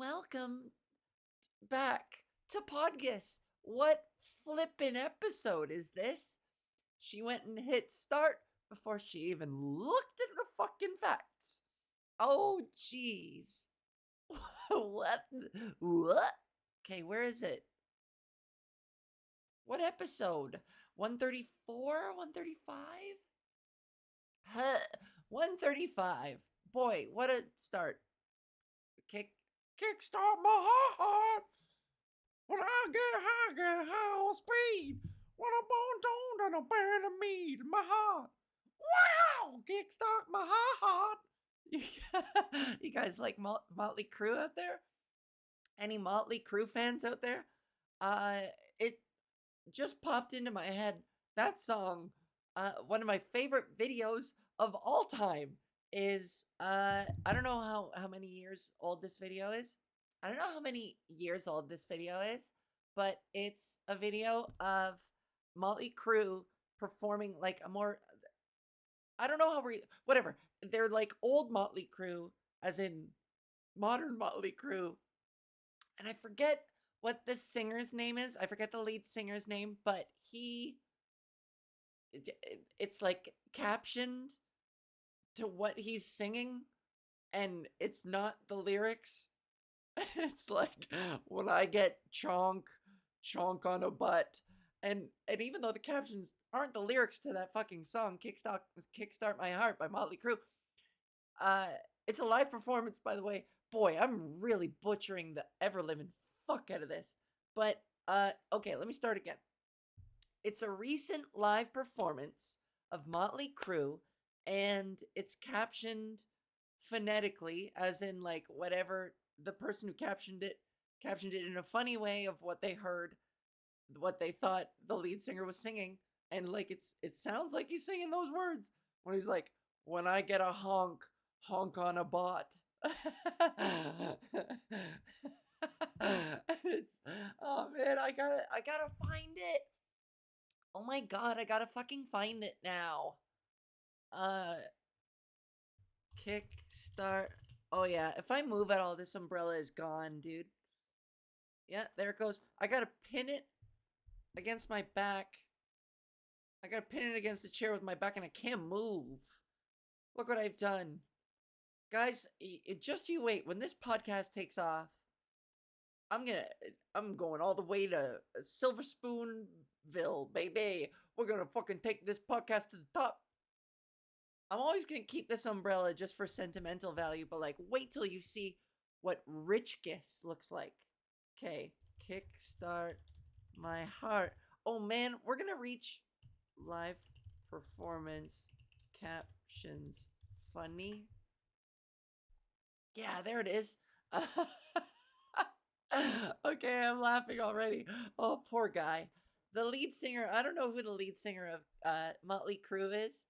welcome back to PodGis. What flippin' episode is this? She went and hit start before she even looked at the fucking facts. Oh, jeez. What? What? Okay, where is it? What episode? 134? 135? Huh. 135. Boy, what a start. Kickstart my heart. When I get high on speed. When I'm born toned and I'm burning meat in my heart. Wow! Kickstart my heart. You guys like Motley Crue out there? Any Motley Crue fans out there? It just popped into my head. That song, one of my favorite videos of all time is I don't know how many years old this video is. I don't know how many years old this video is, but it's a video of Motley Crue performing like a more, I don't know how whatever. They're like old Motley Crue as in modern Motley Crue. And I forget what the singer's name is. I forget the lead singer's name, but it's like captioned to what he's singing, and it's not the lyrics. It's like, when I get chonk on a butt. And even though the captions aren't the lyrics to that fucking song, Kickstart My Heart by Motley Crue, it's a live performance, by the way. Boy, I'm really butchering the ever-living fuck out of this. But, okay, let me start again. It's a recent live performance of Motley Crue, and it's captioned phonetically, as in like whatever the person who captioned it in a funny way of what they heard, what they thought the lead singer was singing, and like it sounds like he's singing those words when he's like, "When I get a honk on a bot." It's, oh man, I gotta find it. Oh my god, I gotta fucking find it now. Uh, Kickstart. Oh yeah, if I move at all, this umbrella is gone, dude. Yeah, there it goes. I gotta pin it against my back. I gotta pin it against the chair with my back, and I can't move. Look what I've done. Guys, just you wait. When this podcast takes off, I'm going all the way to Silver Spoonville, baby. We're gonna fucking take this podcast to the top. I'm always gonna keep this umbrella just for sentimental value, but like, wait till you see what Rich Gifts looks like. Okay, Kickstart My Heart. Oh man, we're gonna reach live performance captions funny. Yeah, there it is. Okay, I'm laughing already. Oh, poor guy. The lead singer, I don't know who the lead singer of Motley Crue is.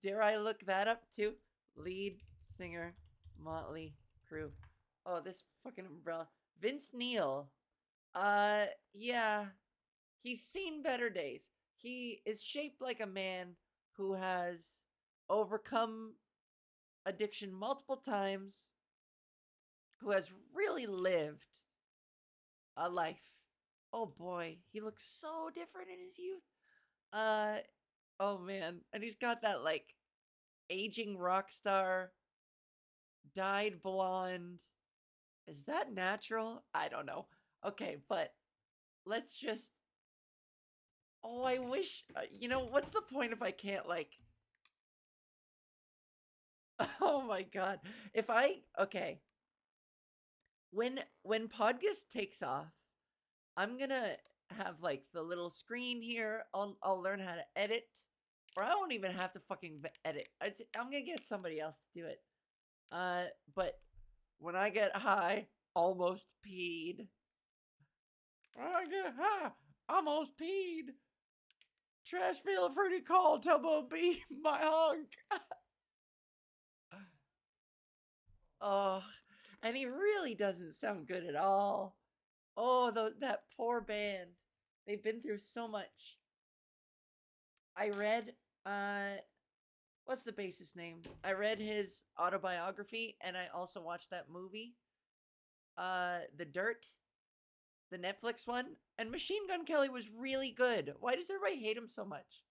Dare I look that up too? Lead singer, Motley Crue. Oh, this fucking umbrella. Vince Neil. Yeah. He's seen better days. He is shaped like a man who has overcome addiction multiple times, who has really lived a life. Oh boy, he looks so different in his youth. Uh, oh man. And he's got that like aging rock star, dyed blonde. Is that natural? I don't know. Okay, but let's just. Oh, I wish. What's the point if I can't, like. Oh my god. If I. Okay. When PodGis takes off, I'm gonna have, like, the little screen here. I'll learn how to edit. Or I won't even have to fucking edit. I'm gonna get somebody else to do it. But when I get high, almost peed. When I get high, almost peed. Trash feeling fruity cold, tubbo be my honk. Oh, and he really doesn't sound good at all. Oh, that poor band. They've been through so much. I read, what's the bassist name? I read his autobiography, and I also watched that movie. The Dirt, the Netflix one, and Machine Gun Kelly was really good. Why does everybody hate him so much?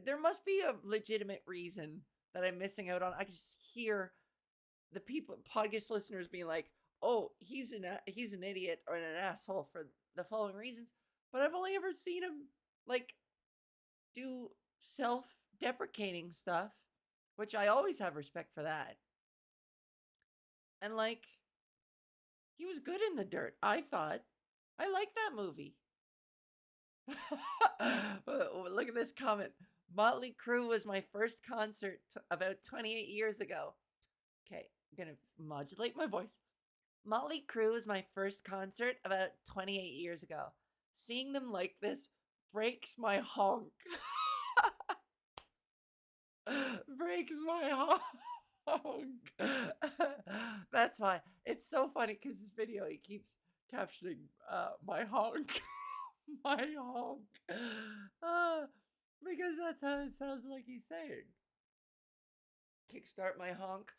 There must be a legitimate reason that I'm missing out on. I just hear the people, podcast listeners, being like, "Oh, he's an idiot or an asshole for the following reasons," but I've only ever seen him like do self-deprecating stuff, which I always have respect for that. And like, he was good in The Dirt. I thought. I like that movie. Look at this comment. Motley Crue was my first concert about 28 years ago. Okay, I'm gonna modulate my voice. Motley Crue was my first concert about 28 years ago. Seeing them like this breaks my honk. Breaks my honk. That's why. It's so funny because this video, he keeps captioning my honk. My honk. Because that's how it sounds like he's saying. Kickstart my honk.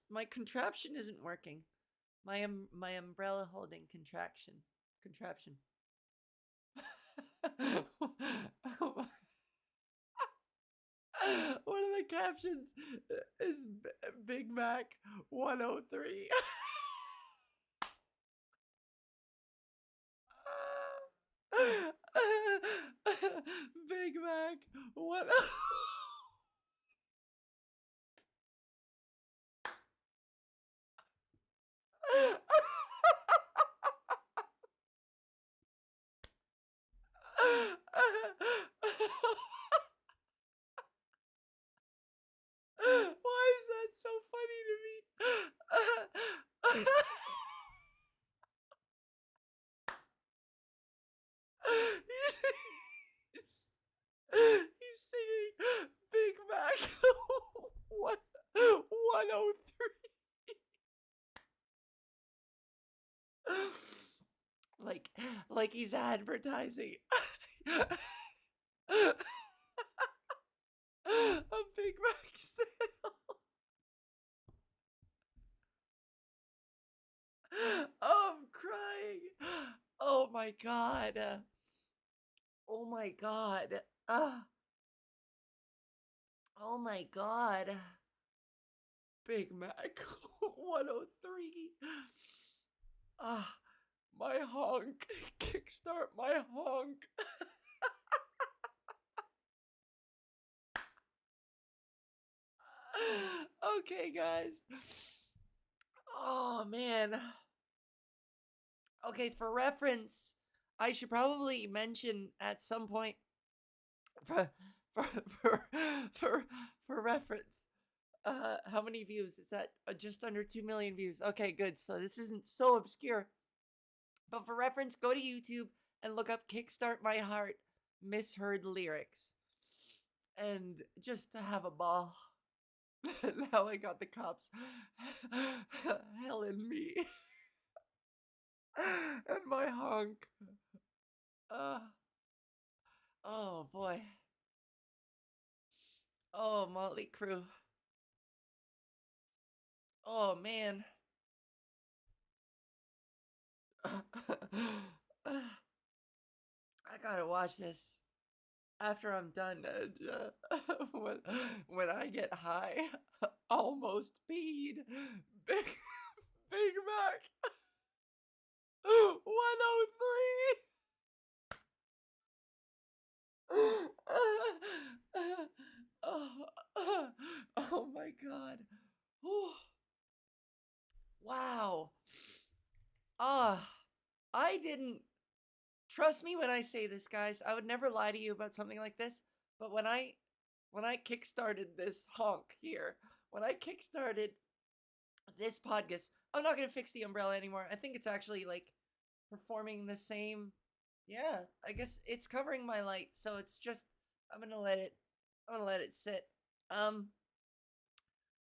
My contraption isn't working. My umbrella holding contraption. One of the captions is Big Mac 103. Big Mac 103. Why is that so funny to me? He's singing Big Mac 103. Like he's advertising a Big Mac sale. Oh, I'm crying. Oh my god. Oh my god. Oh my god. Big Mac 103. My honk. Kickstart my honk. Okay, guys. Oh, man. Okay, for reference, I should probably mention at some point for reference. How many views? It's at just under 2 million views. Okay, good. So this isn't so obscure. But for reference, go to YouTube and look up Kickstart My Heart Misheard Lyrics. And just to have a ball. Now I got the cops hell in me. And my honk. Oh boy. Oh, Motley Crue. Oh man. I gotta watch this after I'm done. When I get high, almost peed. Big Mac 103. Oh my god. Wow. I didn't trust me when I say this, guys. I would never lie to you about something like this. But when I kickstarted this honk here, when I kickstarted this PodGis, I'm not gonna fix the umbrella anymore. I think it's actually like performing the same. Yeah, I guess it's covering my light, so it's just I'm gonna let it sit.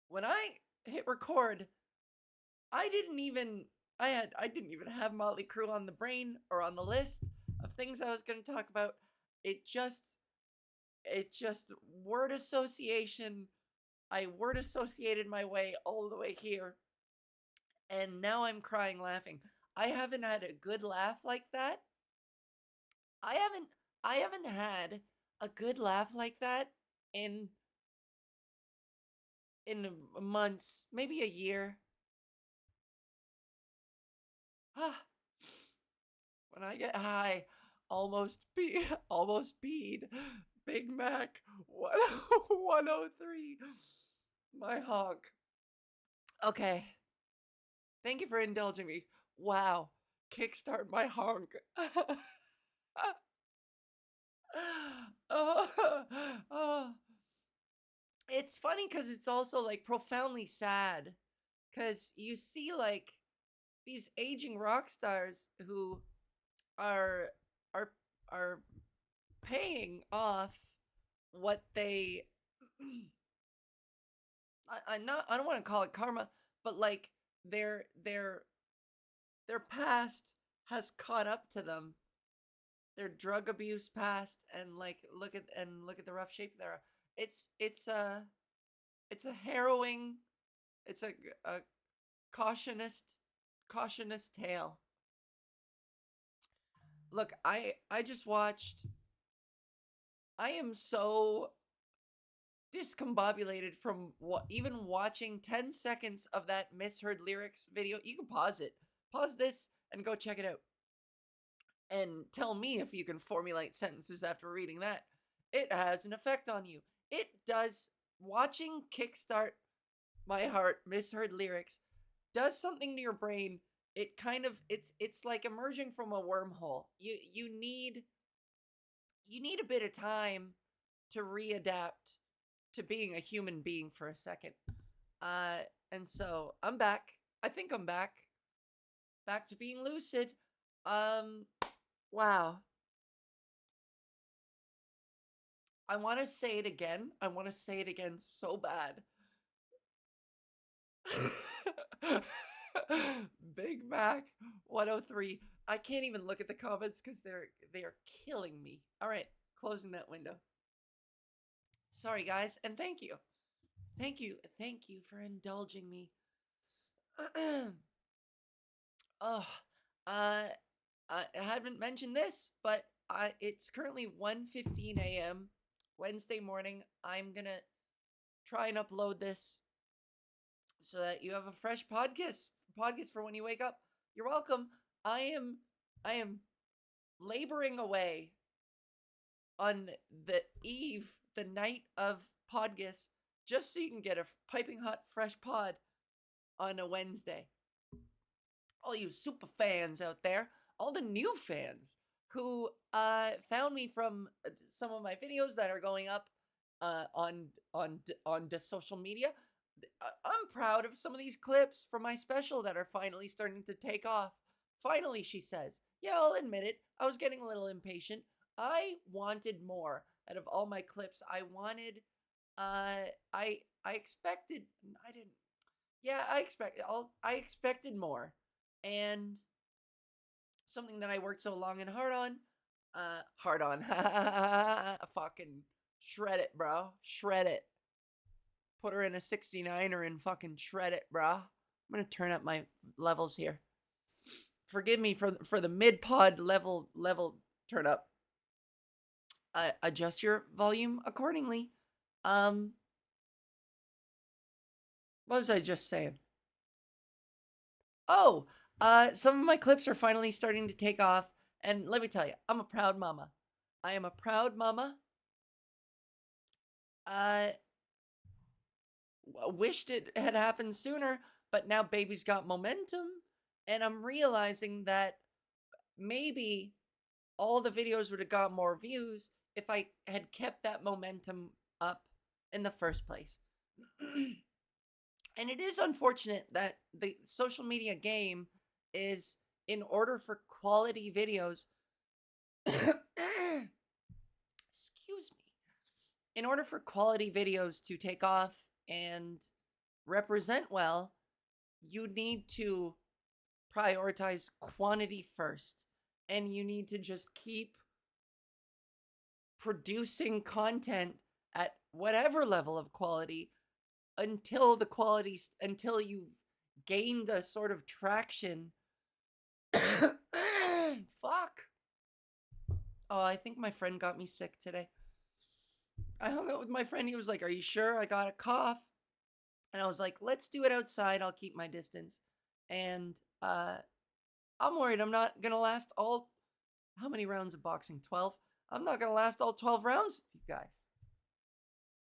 When I hit record, I didn't even have Motley Crue on the brain or on the list of things I was going to talk about. It just word association. I word associated my way all the way here. And now I'm crying laughing. I haven't had a good laugh like that. I haven't I haven't had a good laugh like that in in months, maybe a year. Ah, when I get high, almost peed. Big Mac 103. My honk. Okay. Thank you for indulging me. Wow. Kickstart my honk. oh, oh. It's funny because it's also like profoundly sad. Because you see like these aging rock stars who are are are paying off what they I don't want to call it karma, but like their their their past has caught up to them. Their drug abuse past, and like look at the rough shape there. It's it's a harrowing, it's a cautionist tale. Look, I just watched. I am so discombobulated from even watching 10 seconds of that misheard lyrics video. You can pause it. Pause this and go check it out. And tell me if you can formulate sentences after reading that. It has an effect on you. It does. Watching Kickstart My Heart misheard lyrics does something to your brain. It kind of it's like emerging from a wormhole. You need a bit of time to readapt to being a human being for a second. Uh, and so I'm back. I think I'm back to being lucid. Um, wow. I want to say it again. I want to say it again so bad. Big Mac 103. I can't even look at the comments because they are killing me. All right, closing that window. Sorry guys, and thank you. Thank you for indulging me. Oh, uh, I haven't mentioned this, but it's currently 1:15 a.m. Wednesday morning. I'm gonna try and upload this so that you have a fresh podcast for when you wake up. You're welcome. I am laboring away on the eve, the night of PodGis, just so you can get a piping hot fresh pod on a Wednesday. All you super fans out there, all the new fans who found me from some of my videos that are going up on the social media. I'm proud of some of these clips from my special that are finally starting to take off. Finally, she says. Yeah, I'll admit it. I was getting a little impatient. I wanted more out of all my clips. I wanted I expected I didn't yeah, I expected more. And something that I worked so long and hard on. Fucking shred it, bro. Shred it. Put her in a 69er and fucking shred it, bro. I'm gonna turn up my levels here. Forgive me for the mid pod level turn up. Adjust your volume accordingly. What was I just saying? Oh, some of my clips are finally starting to take off, and let me tell you, I'm a proud mama. I am a proud mama. Wished it had happened sooner, but now baby's got momentum, and I'm realizing that maybe all the videos would have got more views if I had kept that momentum up in the first place. And it is unfortunate that the social media game is, in order for quality videos, excuse me, in order for quality videos to take off and represent well, you need to prioritize quantity first. And you need to just keep producing content at whatever level of quality until you've gained a sort of traction. Fuck. Oh, I think my friend got me sick today. I hung out with my friend. He was like, "Are you sure?" I got a cough. And I was like, "Let's do it outside. I'll keep my distance." And I'm worried I'm not going to last all... How many rounds of boxing? 12? I'm not going to last all 12 rounds with you guys.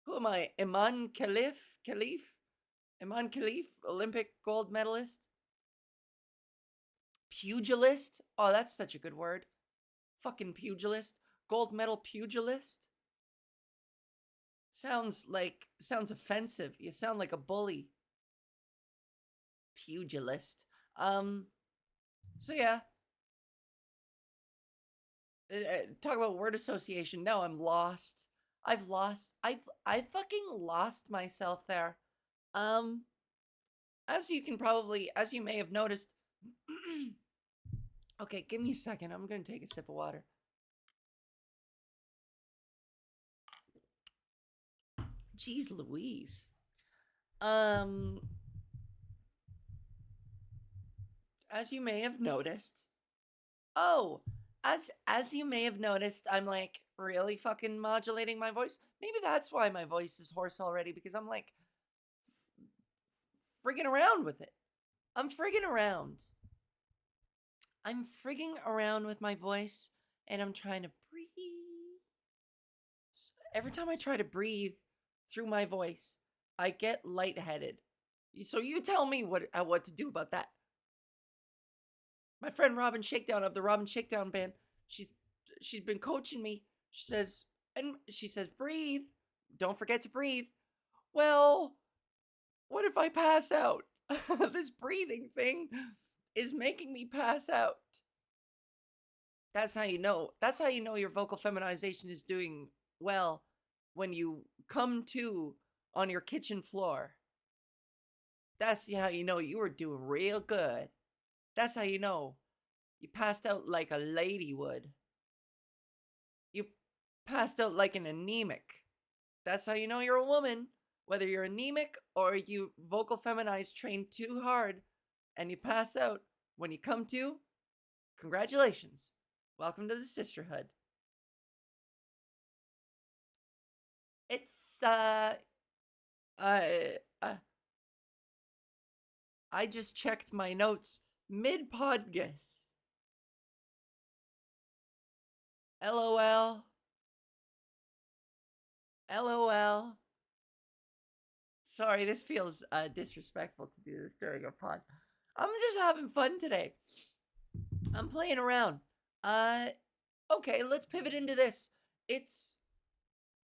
Who am I? Iman Khalif? Iman Khalif? Olympic gold medalist? Pugilist? Oh, that's such a good word. Fucking pugilist. Gold medal pugilist? Sounds offensive. You sound like a bully. Pugilist. So yeah. Talk about word association. No, I'm lost. I fucking lost myself there. As you may have noticed. Okay, give me a second. I'm gonna take a sip of water. Jeez Louise. As you may have noticed. Oh, as you may have noticed, I'm like really fucking modulating my voice. Maybe that's why my voice is hoarse already, because I'm like frigging around with it. I'm frigging around with my voice, and I'm trying to breathe. Every time I try to breathe through my voice, I get lightheaded. So you tell me what to do about that. My friend Robin Shakedown of the Robin Shakedown band, she's been coaching me. She says, breathe. Don't forget to breathe. Well, what if I pass out? This breathing thing is making me pass out. That's how you know. That's how you know your vocal feminization is doing well, when you come to on your kitchen floor. That's how you know you were doing real good. That's how you know you passed out like a lady would. You passed out like an anemic. That's how you know you're a woman. Whether you're anemic or you vocal feminize train too hard and you pass out when you come to, congratulations. Welcome to the sisterhood. It's I just checked my notes mid PodGis. LOL. LOL. Sorry, this feels disrespectful to do this during a pod. I'm just having fun today. I'm playing around. Okay, let's pivot into this. It's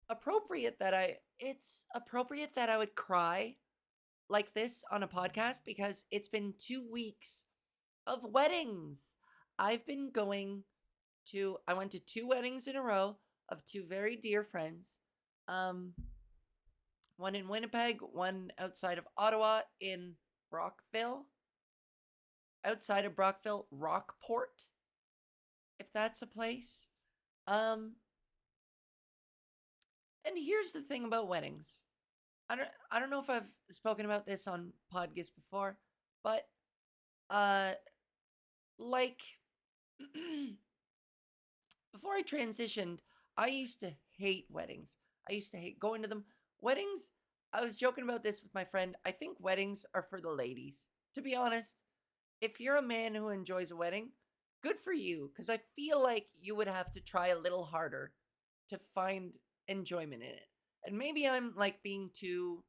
appropriate that I would cry like this on a podcast, because it's been 2 weeks of weddings. I went to 2 weddings in a row of 2 very dear friends. One in Winnipeg, one outside of Ottawa in Brockville. Outside of Brockville, Rockport, if that's a place. And here's the thing about weddings. I don't know if I've spoken about this on PodGis before, but like before I transitioned, I used to hate weddings. I used to hate going to them. Weddings, I was joking about this with my friend. I think weddings are for the ladies. To be honest, if you're a man who enjoys a wedding, good for you, because I feel like you would have to try a little harder to find enjoyment in it. And maybe I'm like being too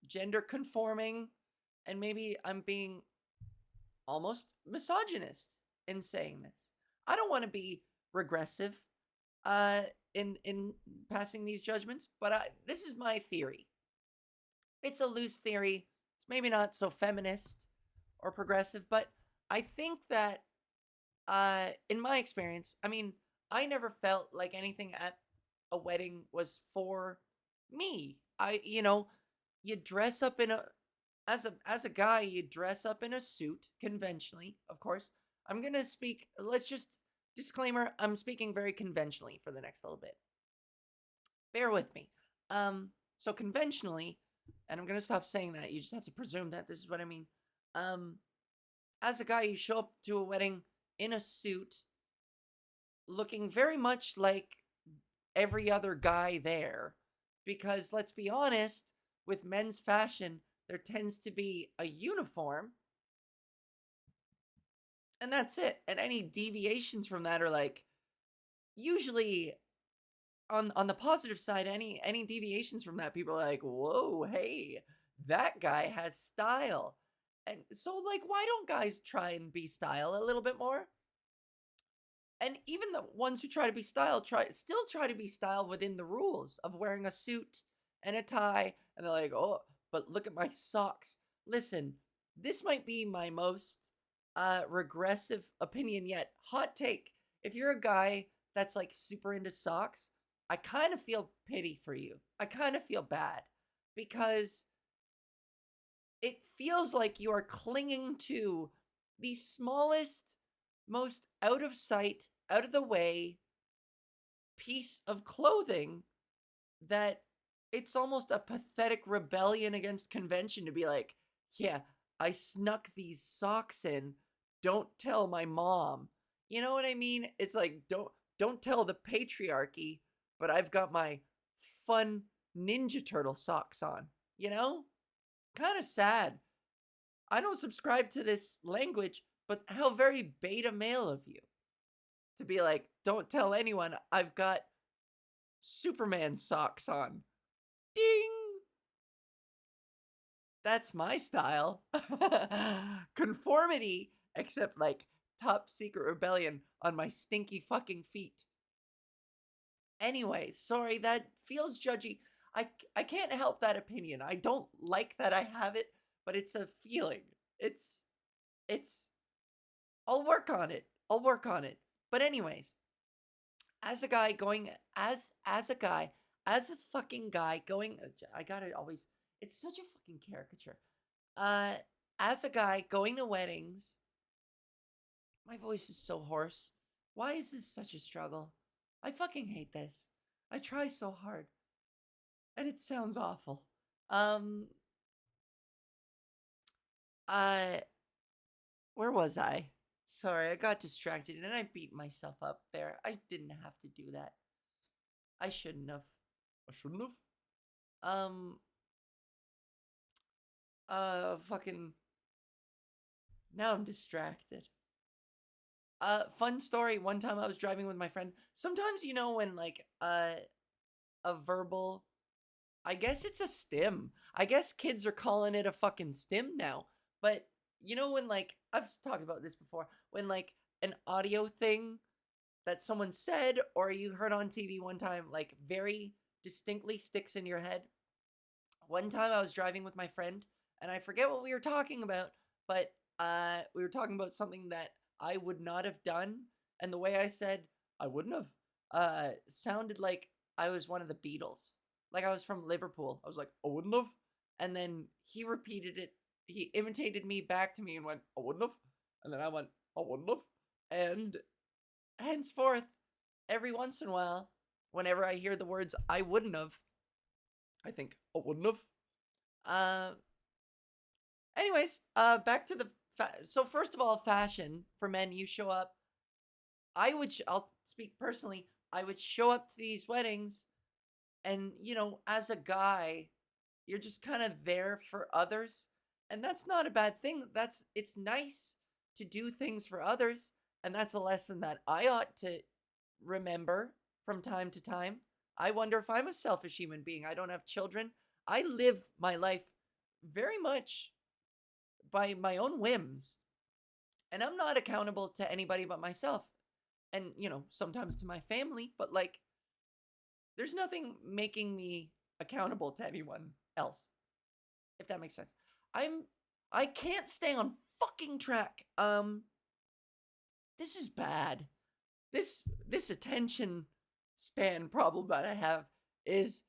gender conforming, and maybe I'm being almost misogynist in saying this. I don't want to be regressive in passing these judgments, but this is my theory. It's a loose theory. It's maybe not so feminist or progressive, but I think that in my experience, I mean, I never felt like anything at a wedding was for me. You dress up in as a guy, you dress up in a suit conventionally, of course. I'm going to speak, let's just disclaimer, I'm speaking very conventionally for the next little bit. Bear with me. So conventionally, and I'm gonna stop saying that. You just have to presume that this is what I mean. As a guy, you show up to a wedding in a suit, looking very much like every other guy there. Because let's be honest, with men's fashion, there tends to be a uniform, and that's it. And any deviations from that are like usually on the positive side, any deviations from that, people are like, whoa, hey, that guy has style. And so like, why don't guys try and be style a little bit more? And even the ones who try to be style still try to be style within the rules of wearing a suit and a tie, and they're like, oh, but look at my socks. Listen, this might be my most regressive opinion yet. Hot take. If you're a guy that's like super into socks, I kind of feel pity for you. I kind of feel bad because it feels like you are clinging to the smallest, most out of sight, out of the way piece of clothing that it's almost a pathetic rebellion against convention to be like, yeah, I snuck these socks in. Don't tell my mom. You know what I mean? It's like, don't tell the patriarchy, but I've got my fun Ninja Turtle socks on. You know? Kind of sad. I don't subscribe to this language, but how very beta male of you to be like, don't tell anyone I've got Superman socks on. Ding! That's my style. Conformity, except like top secret rebellion on my stinky fucking feet. Anyway, sorry, that feels judgy. I can't help that opinion. I don't like that I have it, but it's a feeling. It's I'll work on it. I'll work on it. But anyways, as a guy going as a guy, as a fucking guy going, I gotta always, it's such a fucking caricature. As a guy going to weddings, my voice is so hoarse. Why is this such a struggle? I fucking hate this. I try so hard. And it sounds awful. Uh, where was I? Sorry, I got distracted and I beat myself up there. I didn't have to do that. I shouldn't have. I shouldn't have? Um, fucking. Now I'm distracted. Fun story. One time I was driving with my friend. Sometimes, you know, when like, a verbal, I guess it's a stim. I guess kids are calling it a fucking stim now. But you know when like I've talked about this before, when like an audio thing that someone said or you heard on TV one time like very distinctly sticks in your head. One time I was driving with my friend and I forget what we were talking about, but we were talking about something that I would not have done, and the way I said I wouldn't have sounded like I was one of the Beatles. Like I was from Liverpool. I was like, I wouldn't have. And then he repeated it. He imitated me back to me and went, I wouldn't have. And then I went, I wouldn't have. And henceforth, every once in a while, whenever I hear the words I wouldn't have, I think, I wouldn't have. Anyways, back to the so first of all, fashion for men. You show up. I'll speak personally. I would show up to these weddings, and you know, as a guy, you're just kind of there for others, and that's not a bad thing. It's nice to do things for others, and that's a lesson that I ought to remember from time to time. I wonder if I'm a selfish human being. I don't have children. I live my life very much by my own whims, and I'm not accountable to anybody but myself. And, you know, sometimes to my family, but like, there's nothing making me accountable to anyone else, if that makes sense. I can't stay on fucking track. This is bad. This attention span problem that I have is,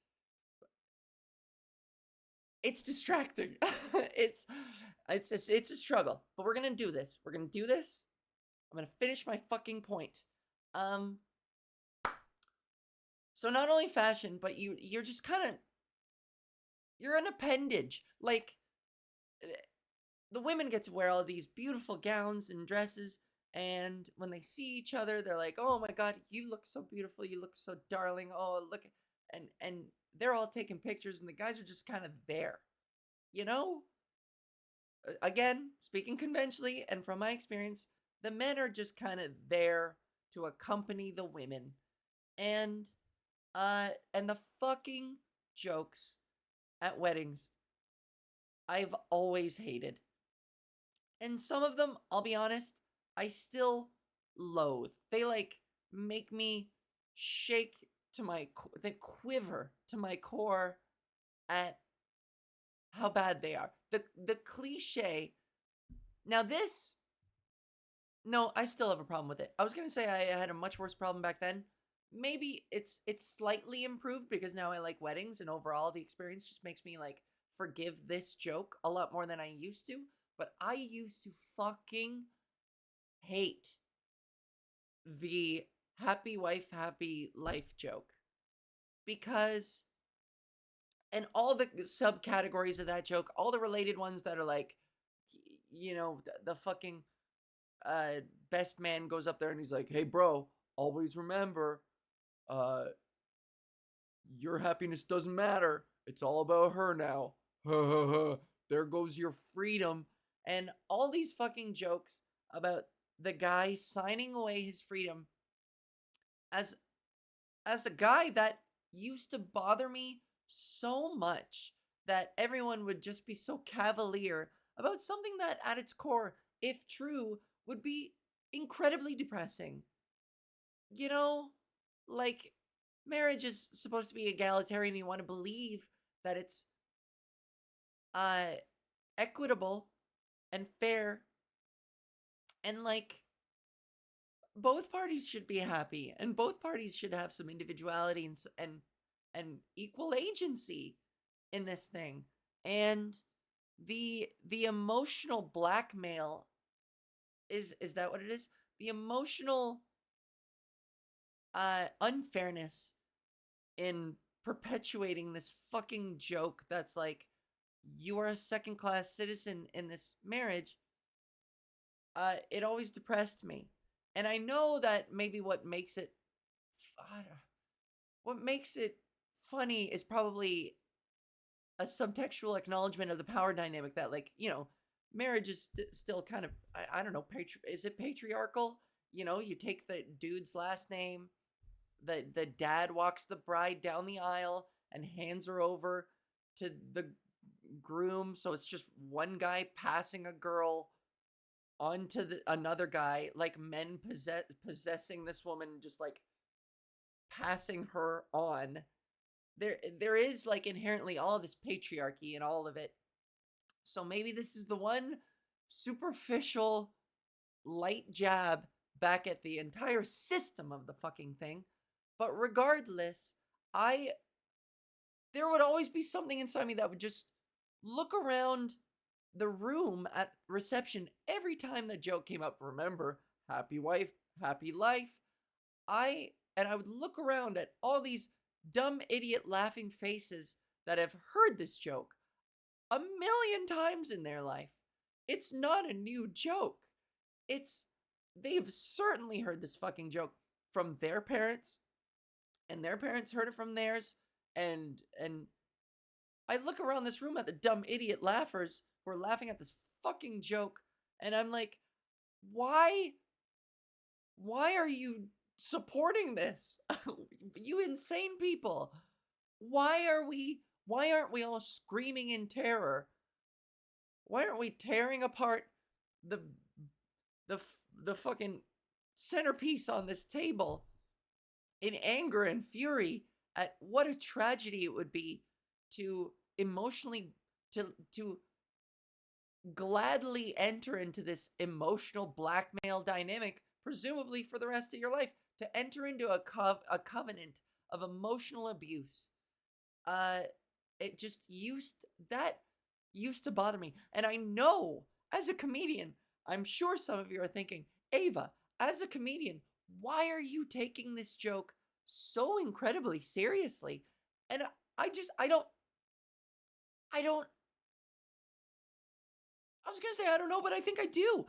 it's distracting. it's a struggle, but we're gonna do this. We're gonna do this. I'm gonna finish my fucking point. So not only fashion, but you're just kind of You're an appendage. Like, the women get to wear all these beautiful gowns and dresses, and when they see each other, they're like, "Oh my God, you look so beautiful. You look so darling. Oh, look," and they're all taking pictures, and the guys are just kind of there, you know. Again, speaking conventionally and from my experience, the men are just kind of there to accompany the women, and and the fucking jokes at weddings I've always hated. And some of them, I'll be honest, I still loathe. They like make me shake to my they quiver to my core at how bad they are. The cliche. Now this, no, I still have a problem with it. I was going to say I had a much worse problem back then. Maybe it's slightly improved because now I like weddings, and overall the experience just makes me like forgive this joke a lot more than I used to. But I used to fucking hate the happy wife, happy life joke because, and all the subcategories of that joke, all the related ones that are like, the fucking best man goes up there and he's like, "Hey, bro, always remember, uh, your happiness doesn't matter. It's all about her now. There goes your freedom." And all these fucking jokes about the guy signing away his freedom as as a guy that used to bother me so much that everyone would just be so cavalier about something that at its core, if true, would be incredibly depressing. You know, like, marriage is supposed to be egalitarian. You want to believe that it's uh equitable and fair, and like both parties should be happy, and both parties should have some individuality and equal agency in this thing. And the emotional blackmail, is that what it is? The emotional unfairness in perpetuating this fucking joke that's like, you are a second class citizen in this marriage, it always depressed me. And I know that maybe what makes it funny is probably a subtextual acknowledgement of the power dynamic that, like, marriage is still kind of, I don't know, is it patriarchal? You take the dude's last name, the dad walks the bride down the aisle and hands her over to the groom, so it's just one guy passing a girl onto another guy, like men possessing this woman, just like passing her on. There is like inherently all of this patriarchy and all of it. So maybe this is the one superficial light jab back at the entire system of the fucking thing. But regardless, I there would always be something inside me that would just look around the room at reception every time the joke came up. Remember, happy wife, happy life. I would look around at all these dumb idiot laughing faces that have heard this joke a million times in their life. It's not a new joke. It's they've certainly heard this fucking joke from their parents, and their parents heard it from theirs, and I look around this room at the dumb idiot laughers who are laughing at this fucking joke, and I'm like, why are you supporting this? You insane people. Why aren't we all screaming in terror? Why aren't we tearing apart the the the fucking centerpiece on this table in anger and fury at what a tragedy it would be to emotionally to gladly enter into this emotional blackmail dynamic, presumably for the rest of your life, to enter into a covenant of emotional abuse. Uh, it just used to bother me, and I know as a comedian, I'm sure some of you are thinking, Ava, as a comedian, why are you taking this joke so incredibly seriously? And I don't. I don't, I was gonna say I don't know, but I think I do.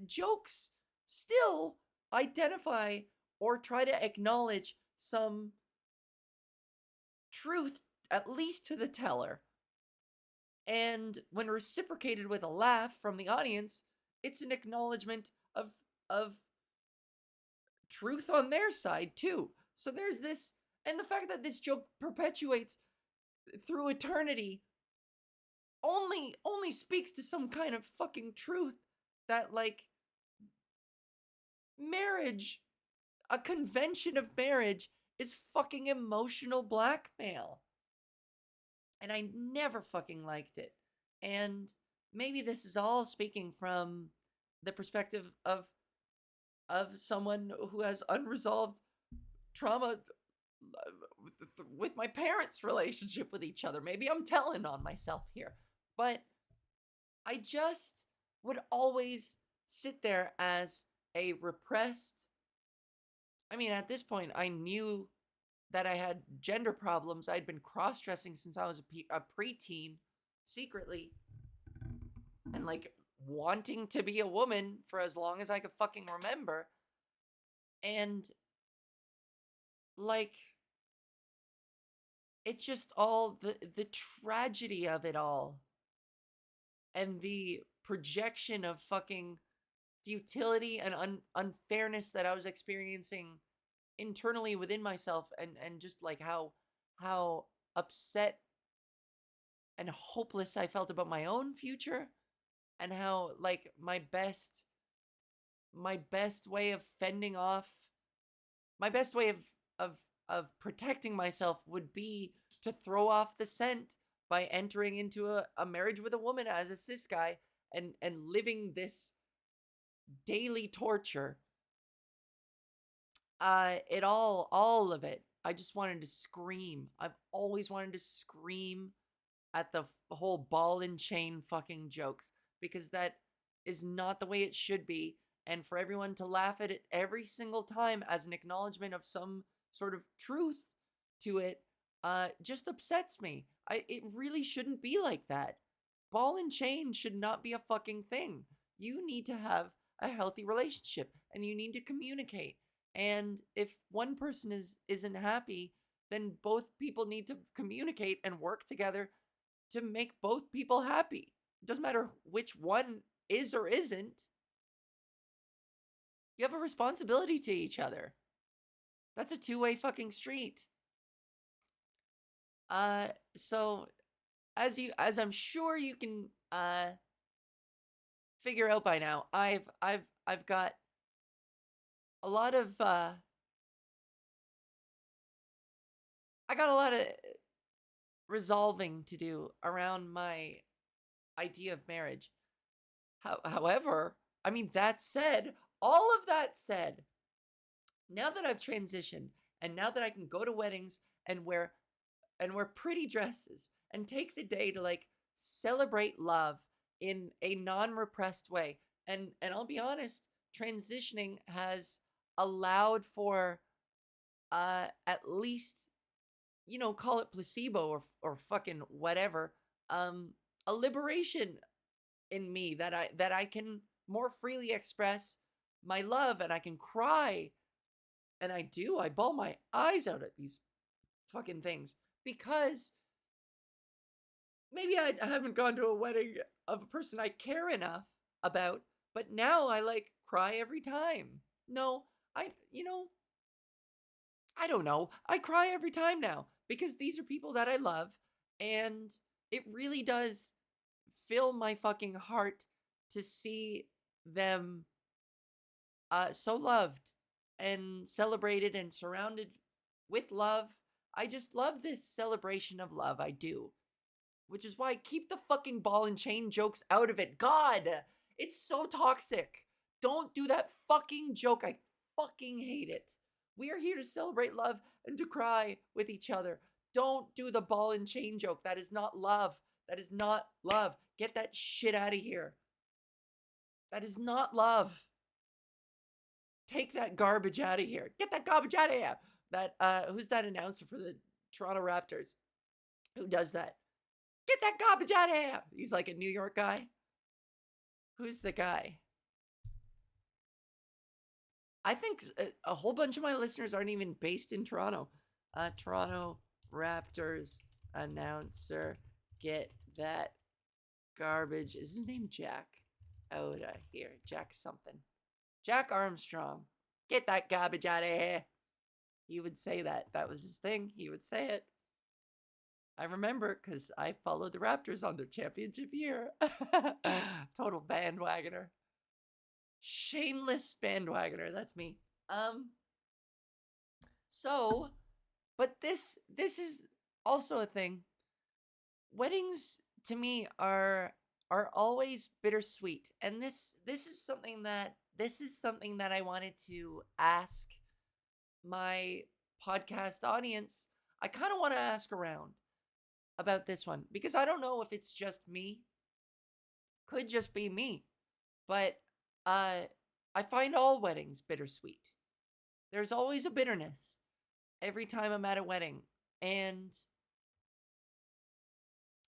Jokes still identify or try to acknowledge some truth, at least to the teller. And when reciprocated with a laugh from the audience, it's an acknowledgement of truth on their side too. So there's this, and the fact that this joke perpetuates through eternity only speaks to some kind of fucking truth that, like, marriage, a convention of marriage, is fucking emotional blackmail. And I never fucking liked it. And maybe this is all speaking from the perspective of someone who has unresolved trauma with my parents' relationship with each other. Maybe I'm telling on myself here. But I just would always sit there as a repressed. I mean, at this point, I knew that I had gender problems. I'd been cross dressing since I was a preteen, secretly, and like wanting to be a woman for as long as I could fucking remember. And like, it's just all the tragedy of it all, and the projection of fucking futility and unfairness that I was experiencing internally within myself, and just like how upset and hopeless I felt about my own future, and how like my best way of fending off, my best way of of protecting myself would be to throw off the scent by entering into a marriage with a woman as a cis guy, and living this daily torture. It all of it. I just wanted to scream. I've always wanted to scream at the whole ball and chain fucking jokes, because that is not the way it should be. And for everyone to laugh at it every single time as an acknowledgement of some sort of truth to it, just upsets me. It really shouldn't be like that. Ball and chain should not be a fucking thing. You need to have a healthy relationship, and you need to communicate. And if one person isn't happy, then both people need to communicate and work together to make both people happy. It doesn't matter which one is or isn't. You have a responsibility to each other. That's a two-way fucking street. So as I'm sure you can figure out by now, I've got a lot of I got a lot of resolving to do around my idea of marriage. However, I mean, that said, all of that said, now that I've transitioned, and now that I can go to weddings and wear pretty dresses and take the day to like celebrate love in a non-repressed way, and I'll be honest, transitioning has allowed for at least, call it placebo or fucking whatever, a liberation in me that I can more freely express my love, and I can cry, and I bawl my eyes out at these fucking things, because maybe I haven't gone to a wedding of a person I care enough about, but now I like cry every time. No, I don't know. I cry every time now because these are people that I love, and it really does fill my fucking heart to see them so loved and celebrated and surrounded with love. I just love this celebration of love. I do. Which is why I keep the fucking ball and chain jokes out of it. God, it's so toxic. Don't do that fucking joke. I fucking hate it. We are here to celebrate love and to cry with each other. Don't do the ball and chain joke. That is not love. That is not love. Get that shit out of here. That is not love. Take that garbage out of here. Get that garbage out of here. Who's that announcer for the Toronto Raptors? Who does that? Get that garbage out of here. He's like a New York guy. Who's the guy? I think a whole bunch of my listeners aren't even based in Toronto. Toronto Raptors announcer, get that garbage. Is his name Jack? Out of here. Jack something. Jack Armstrong. Get that garbage out of here. He would say that. That was his thing. He would say it. I remember because I followed the Raptors on their championship year. Total bandwagoner. Shameless bandwagoner. That's me. So, but this is also a thing. Weddings to me are always bittersweet, and this is something that I wanted to ask my podcast audience. I kind of want to ask around about this one because I don't know if it's just me. Could just be me, but I find all weddings bittersweet. There's always a bitterness every time I'm at a wedding, and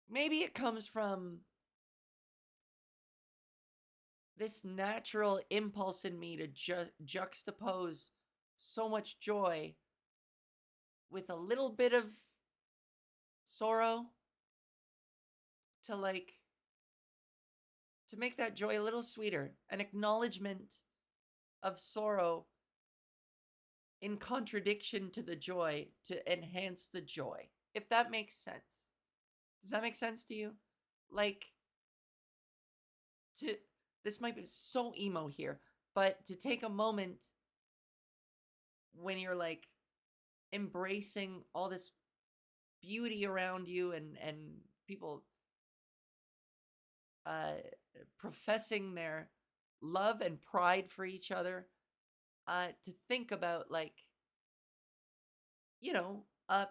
maybe it comes from this natural impulse in me to juxtapose so much joy with a little bit of sorrow to make that joy a little sweeter, an acknowledgement of sorrow in contradiction to the joy to enhance the joy, if that makes sense. Does that make sense to you? This might be so emo here, but to take a moment when you're embracing all this beauty around you and people professing their love and pride for each other, to think about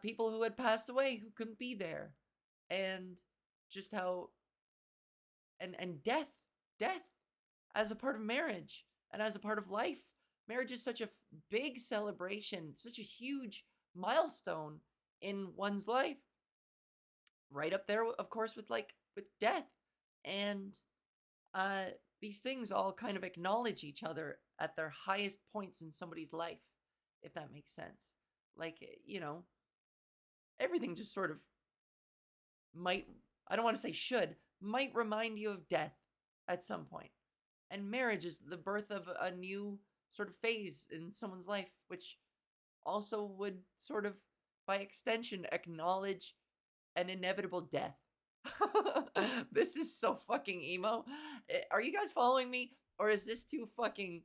people who had passed away who couldn't be there, and just how and death as a part of marriage and as a part of life. Marriage is such a big celebration, such a huge milestone in one's life, right up there of course with death. And these things all kind of acknowledge each other at their highest points in somebody's life, if that makes sense. Everything just sort of might, I don't want to say might remind you of death at some point. And marriage is the birth of a new sort of phase in someone's life, which also would sort of, by extension, acknowledge an inevitable death. This is so fucking emo. Are you guys following me? Or is this too fucking...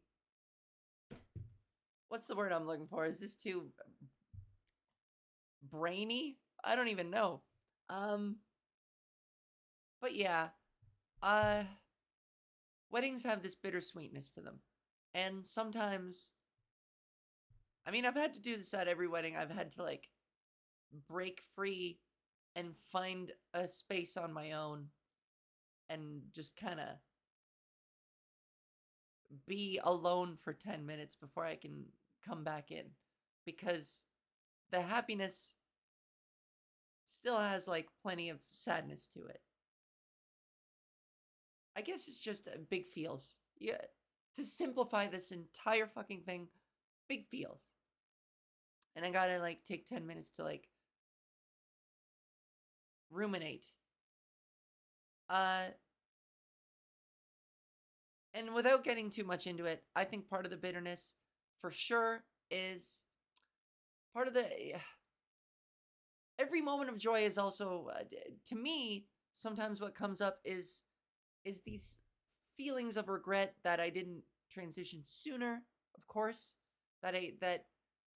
What's the word I'm looking for? Is this too brainy? I don't even know. But yeah. Weddings have this bittersweetness to them. And sometimes... I mean, I've had to do this at every wedding. I've had to, break free and find a space on my own and just kind of be alone for 10 minutes before I can come back in, because the happiness still has plenty of sadness to it. I guess it's just big feels. Yeah, to simplify this entire fucking thing, big feels. And I gotta take 10 minutes to ruminate. And without getting too much into it, I think part of the bitterness for sure is part of the... Every moment of joy is also, to me, sometimes what comes up is these feelings of regret that I didn't transition sooner, of course, that I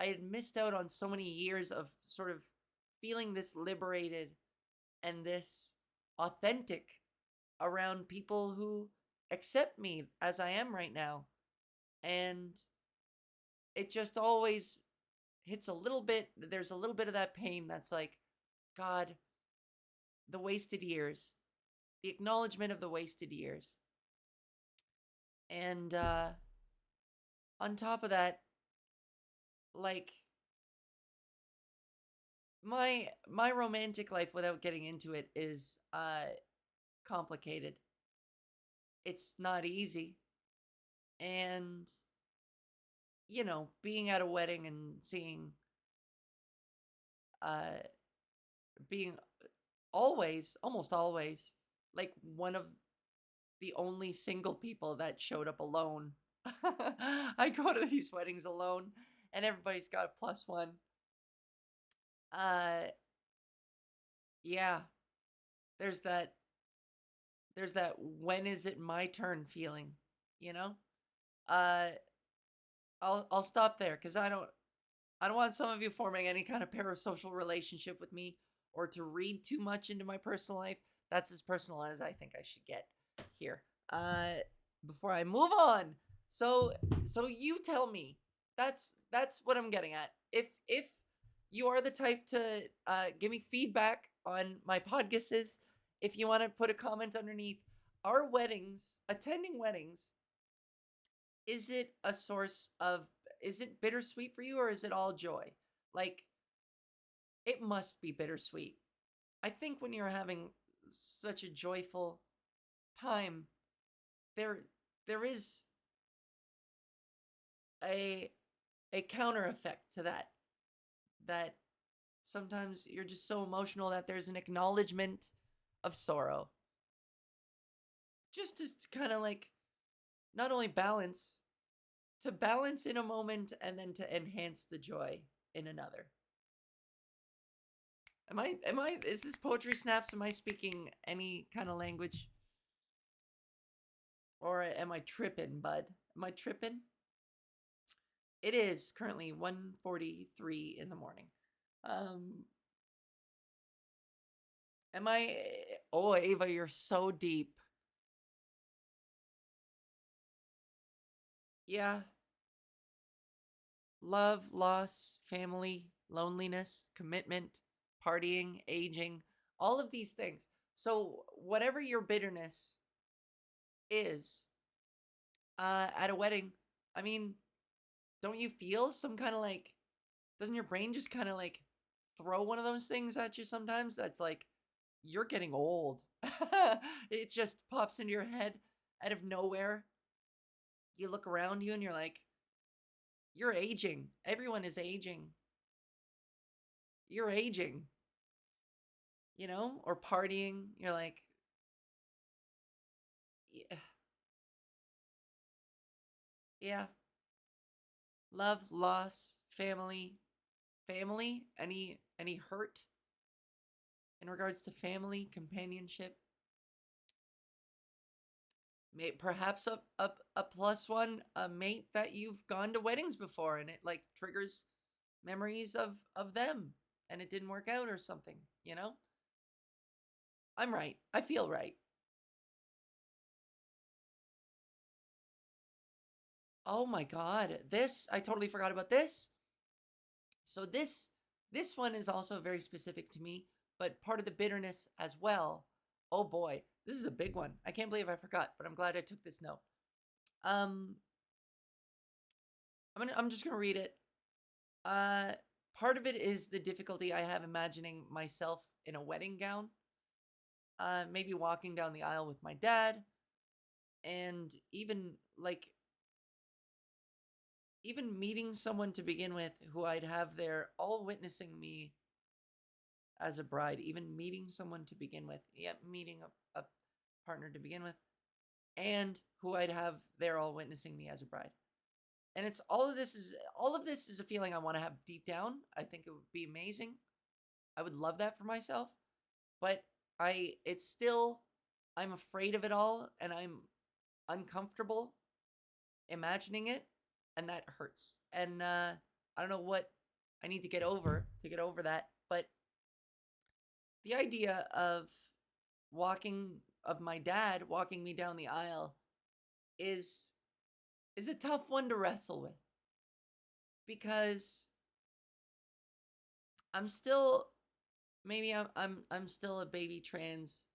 had missed out on so many years of sort of feeling this liberated and this authentic around people who accept me as I am right now. And it just always hits a little bit, there's a little bit of that pain that's God, the wasted years, the acknowledgement of the wasted years. And on top of that, my romantic life, without getting into it, is complicated. It's not easy. And being at a wedding and seeing uh being almost always, like one of the only single people that showed up alone. I go to these weddings alone, and everybody's got a plus one. Uh, yeah, there's that. There's that. When is it my turn feeling? You know. Uh, I'll stop there because I don't want some of you forming any kind of parasocial relationship with me or to read too much into my personal life. That's as personal as I think I should get here. Before I move on, so you tell me. That's what I'm getting at. If you are the type to give me feedback on my podcasts, if you want to put a comment underneath, our weddings, attending weddings, is it a source of, is it bittersweet for you, or is it all joy? Like, it must be bittersweet. I think when you're having such a joyful time, there there is a a counter effect to that sometimes you're just so emotional that there's an acknowledgement of sorrow, just to kind of like not only balance in a moment and then to enhance the joy in another. Is this poetry snaps? Am I speaking any kind of language? Or am I tripping, bud? Am I tripping? It is currently 1:43 in the morning. Um, am I? Oh, Ava, you're so deep. Yeah. Love, loss, family, loneliness, commitment, partying, aging, all of these things. So, whatever your bitterness is at a wedding, I mean, don't you feel some kind of like, doesn't your brain just kind of like throw one of those things at you sometimes that's like, you're getting old? It just pops into your head out of nowhere. You look around you and you're like, you're aging. Everyone is aging. You're aging, or partying. You're like, yeah, yeah. Love, loss, family. Any hurt in regards to family, companionship? Perhaps a plus one, a mate that you've gone to weddings before, and it like triggers memories of them, and it didn't work out or something. I'm right. I feel right. Oh my god, this, I totally forgot about this. So this one is also very specific to me, but part of the bitterness as well. Oh boy, this is a big one. I can't believe I forgot, but I'm glad I took this note. Um, I'm just gonna read it. Uh, Part of it is the difficulty I have imagining myself in a wedding gown. Maybe walking down the aisle with my dad, and even meeting someone to begin with who I'd have there all witnessing me as a bride, even meeting someone to begin with, yeah, meeting a partner to begin with, and who I'd have there all witnessing me as a bride. And it's all of this is a feeling I want to have deep down. I think it would be amazing. I would love that for myself, but it's still, I'm afraid of it all, and I'm uncomfortable imagining it, and that hurts. And I don't know what I need to get over that, but the idea of my dad walking me down the aisle is a tough one to wrestle with, because I'm still, maybe I'm still a baby trans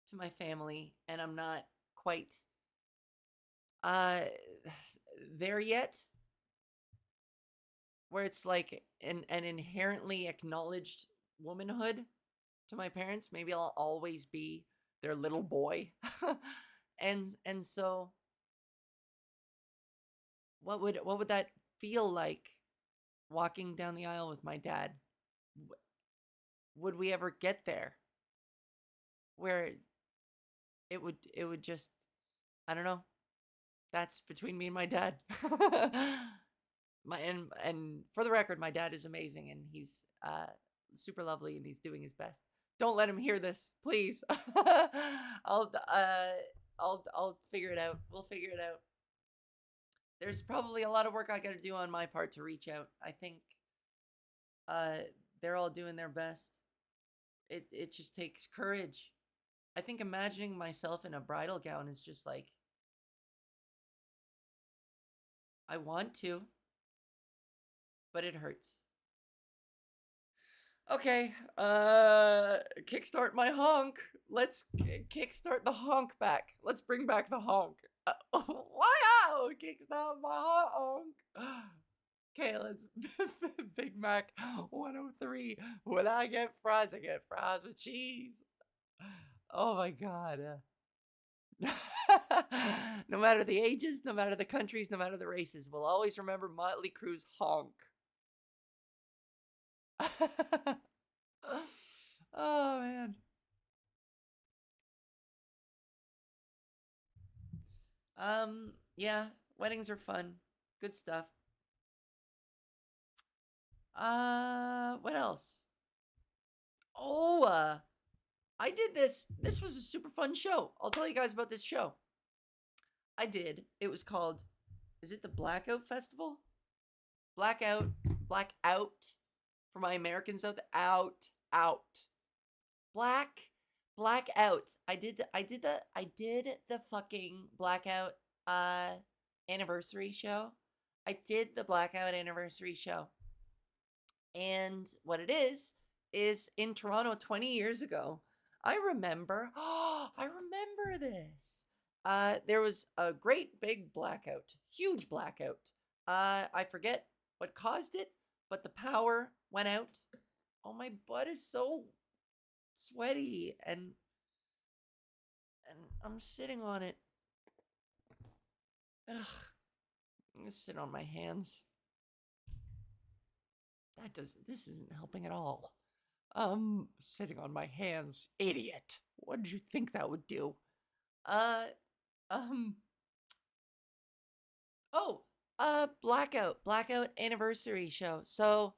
to my family, and I'm not quite uh there yet. where it's like an inherently acknowledged womanhood to my parents. Maybe I'll always be their little boy. And so what would that feel like walking down the aisle with my dad? Would we ever get there where it would just, I don't know. That's between me and my dad. And for the record, my dad is amazing and he's super lovely and he's doing his best. Don't let him hear this, please. I'll figure it out. We'll figure it out. There's probably a lot of work I got to do on my part to reach out. I think they're all doing their best. It just takes courage. I think imagining myself in a bridal gown is just like, I want to, but it hurts. Okay, kickstart my honk. Let's kickstart the honk back. Let's bring back the honk. Wow, kickstart my honk. Okay, let's Big Mac 103. When I get fries with cheese. Oh my god. No matter the ages, no matter the countries, no matter the races, we'll always remember Motley Crue's honk. Oh man. Yeah, weddings are fun. Good stuff. What else? Oh, I did this. This was a super fun show. I'll tell you guys about this show. It was called, is it the Blackout Festival? Blackout for my Americans out. Blackout. I did the fucking Blackout anniversary show. I did the Blackout anniversary show. And what it is in Toronto 20 years ago, I remember this. There was a great big blackout, huge blackout. I forget what caused it, but the power went out. Oh, my butt is so sweaty and I'm sitting on it. Ugh. I'm gonna sit on my hands. This isn't helping at all. Sitting on my hands, idiot. What did you think that would do? Blackout anniversary show. So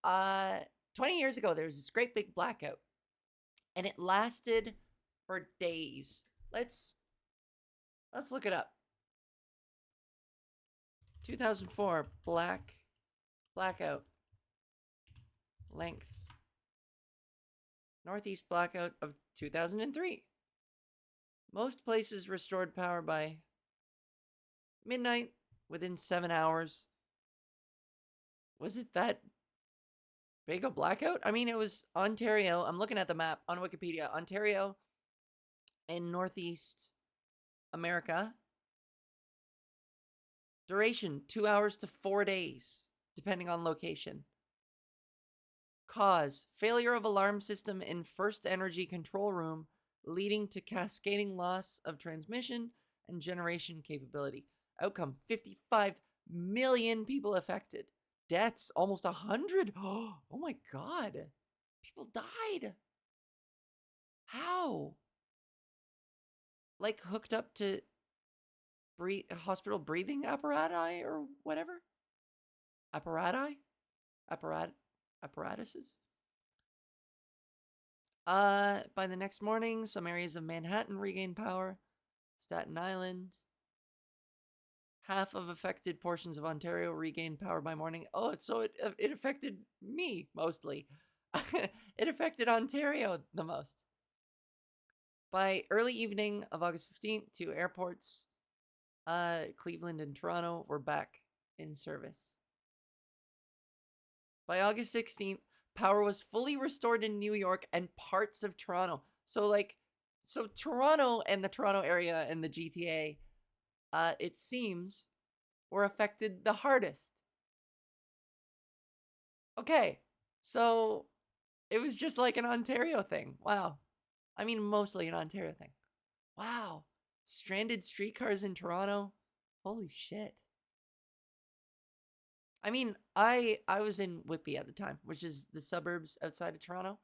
20 years ago there was this great big blackout and it lasted for days. Let's look it up. 2004 blackout length. Northeast blackout of 2003. Most places restored power by midnight, within 7 hours. Was it that big a blackout? I mean, it was Ontario. I'm looking at the map on Wikipedia. Ontario in Northeast America. Duration, 2 hours to 4 days, depending on location. Cause, failure of alarm system in first energy control room, leading to cascading loss of transmission and generation capability. Outcome, 55 million people affected. Deaths, almost 100. Oh my god. People died. How? Like hooked up to hospital breathing apparati or whatever? Apparatuses? By the next morning, some areas of Manhattan regained power. Staten Island. Half of affected portions of Ontario regained power by morning. Oh, so it affected me mostly. It affected Ontario the most. By early evening of August 15th, 2 airports, Cleveland and Toronto, were back in service. By August 16th, power was fully restored in New York and parts of Toronto. So Toronto and the Toronto area and the GTA, it seems, were affected the hardest. Okay, so it was just like an Ontario thing. Wow. I mean, mostly an Ontario thing. Wow. Stranded streetcars in Toronto. Holy shit. I mean, I was in Whitby at the time, which is the suburbs outside of Toronto.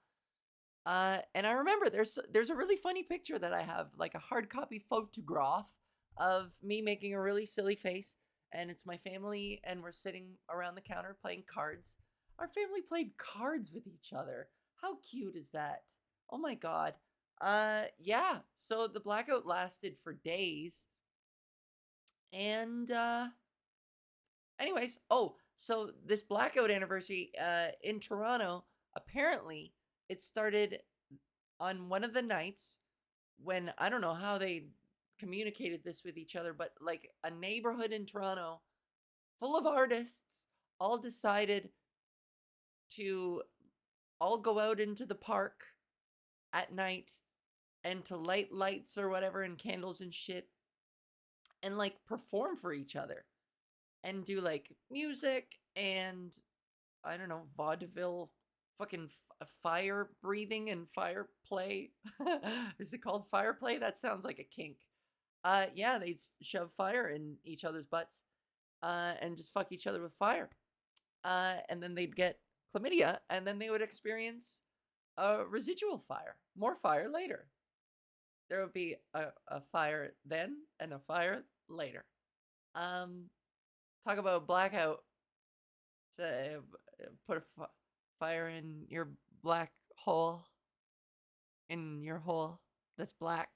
And I remember there's a really funny picture that I have, like a hard copy photograph of me making a really silly face, and it's my family, and we're sitting around the counter playing cards. Our family played cards with each other. How cute is that? Oh my god. Yeah. So the blackout lasted for days, and anyways, oh, so this blackout anniversary in Toronto, apparently it started on one of the nights when I don't know how they communicated this with each other, but like a neighborhood in Toronto full of artists all decided to all go out into the park at night and to light lights or whatever and candles and shit and like perform for each other and do like music and I don't know, vaudeville, fucking fire breathing and fire play. Is it called fire play? That sounds like a kink. Yeah, they'd shove fire in each other's butts, and just fuck each other with fire. And then they'd get chlamydia, and then they would experience a residual fire, more fire later. There would be a fire then and a fire later. Um, Talk about blackout. To put a fire in your black hole, in your hole that's black.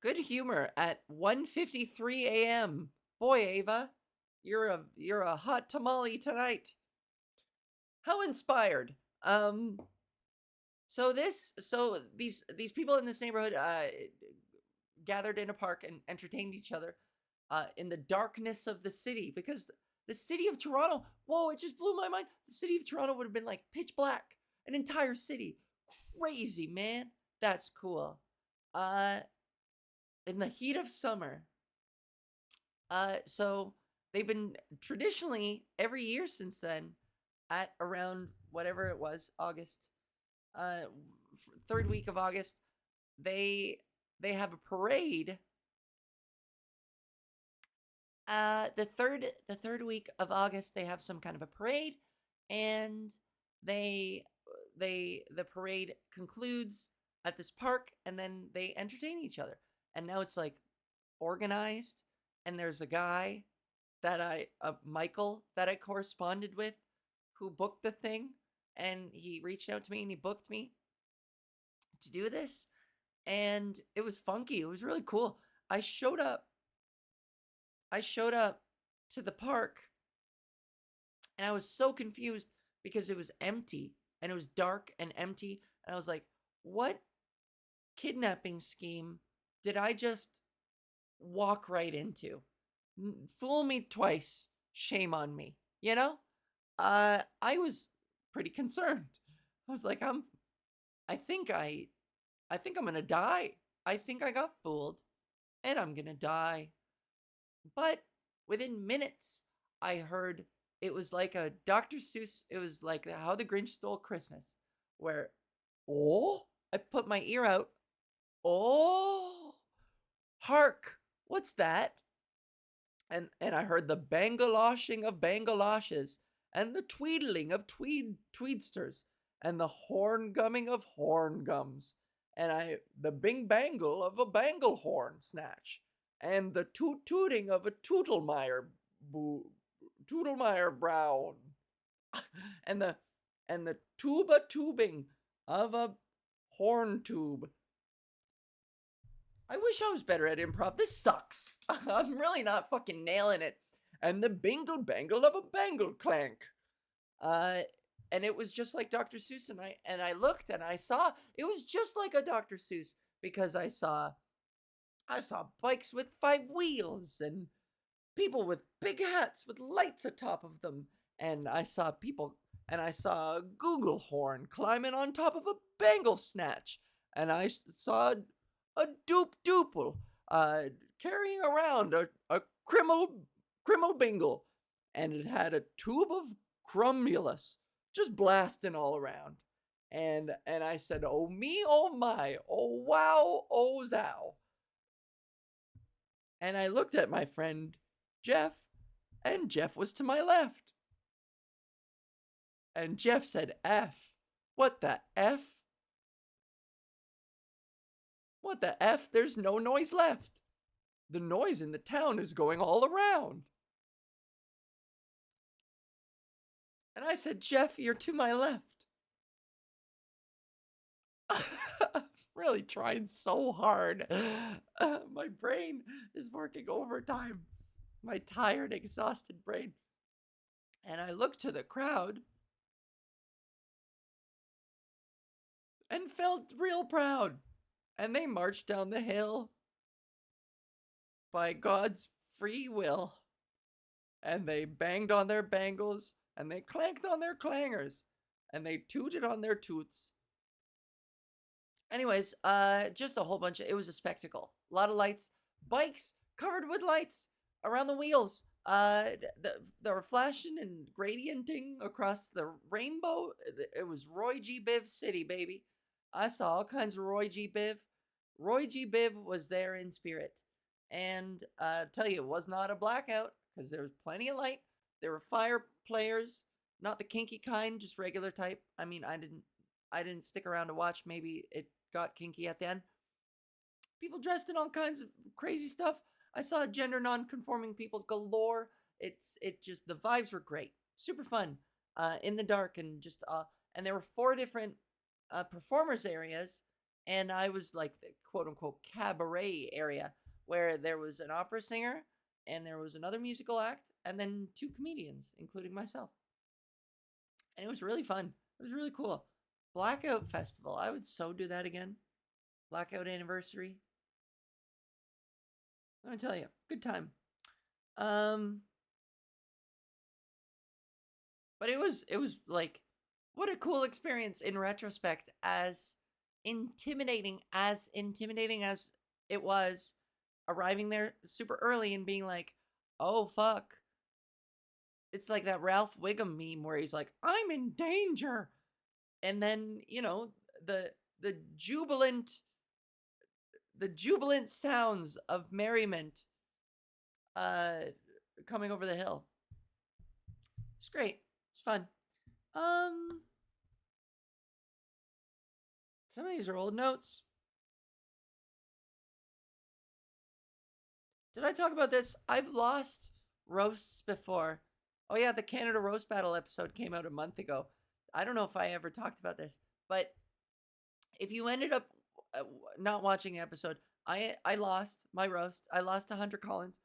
Good humor at 1:53 a.m. Boy, Ava, you're a hot tamale tonight. How inspired. So these people in this neighborhood gathered in a park and entertained each other in the darkness of the city, because the city of Toronto, whoa, it just blew my mind. The city of Toronto would have been like pitch black, an entire city. Crazy, man. That's cool. Uh, in the heat of summer. So they've been traditionally every year since then at around whatever it was, August, uh, third week of August, they have a parade. The third week of August, they have some kind of a parade, and they the parade concludes at this park, and then they entertain each other. And now it's like organized, and there's a guy Michael, that I corresponded with, who booked the thing, and he reached out to me and he booked me to do this, and it was funky. It was really cool. I showed up I showed up to the park, and I was so confused because it was empty, and it was dark and empty, and I was like, what kidnapping scheme did I just walk right into? Fool me twice, shame on me, you know? I was pretty concerned. I was like, I think I'm gonna die. I think I got fooled, and I'm gonna die. But within minutes, I heard it was like a Dr. Seuss. It was like How the Grinch Stole Christmas, where, oh, I put my ear out. Oh, hark, what's that? And I heard the bangaloshing of bangaloshes, and the tweedling of tweedsters, and the horn gumming of horn gums, and the bing bangle of a bangle horn snatch, and the toot tooting of a Tootlemeyer brown, and the tuba tubing of a horn tube. I wish I was better at improv. This sucks. I'm really not fucking nailing it. And the bingle bangle of a bangle clank. Uh, and it was just like Dr. Seuss, and I looked and I saw it was just like a Dr. Seuss, because I saw bikes with 5 wheels and people with big hats with lights atop of them, and I saw a Google horn climbing on top of a bangle snatch, and I saw a doop doople carrying around a criminal bingle, and it had a tube of crumulus just blasting all around. And I said, "Oh me, oh my, oh wow, oh zow." And I looked at my friend Jeff, and Jeff was to my left. And Jeff said, "F. What the F? What the F? There's no noise left. The noise in the town is going all around." And I said, "Jeff, you're to my left." Really trying so hard. My brain is working overtime. My tired, exhausted brain. And I looked to the crowd and felt real proud. And they marched down the hill by God's free will. And they banged on their bangles, and they clanked on their clangers, and they tooted on their toots. Anyways, just a whole bunch of, it was a spectacle. A lot of lights, bikes covered with lights around the wheels. They were flashing and gradienting across the rainbow. It was Roy G. Biv City, baby. I saw all kinds of Roy G. Biv. Roy G. Biv was there in spirit. And tell you, it was not a blackout, because there was plenty of light. There were fire players, not the kinky kind, just regular type. I mean, I didn't stick around to watch. Maybe it got kinky at the end. People dressed in all kinds of crazy stuff. I saw gender non-conforming people galore. It just, the vibes were great, super fun, in the dark, and just and there were 4 different performers areas, and I was like the quote unquote cabaret area, where there was an opera singer, and there was another musical act, and then 2 comedians, including myself. And it was really fun. It was really cool. Blackout Festival. I would so do that again. Blackout Anniversary. Let me tell you, good time. But it was like, what a cool experience in retrospect, as intimidating as it was, arriving there super early and being like, "Oh fuck." It's like that Ralph Wiggum meme where he's like, "I'm in danger." And then, the jubilant sounds of merriment coming over the hill. It's great. It's fun. Some of these are old notes. Did I talk about this? I've lost roasts before. Oh yeah, the Canada Roast Battle episode came out a month ago. I don't know if I ever talked about this, but if you ended up not watching the episode, I lost my roast. I lost to Hunter Collins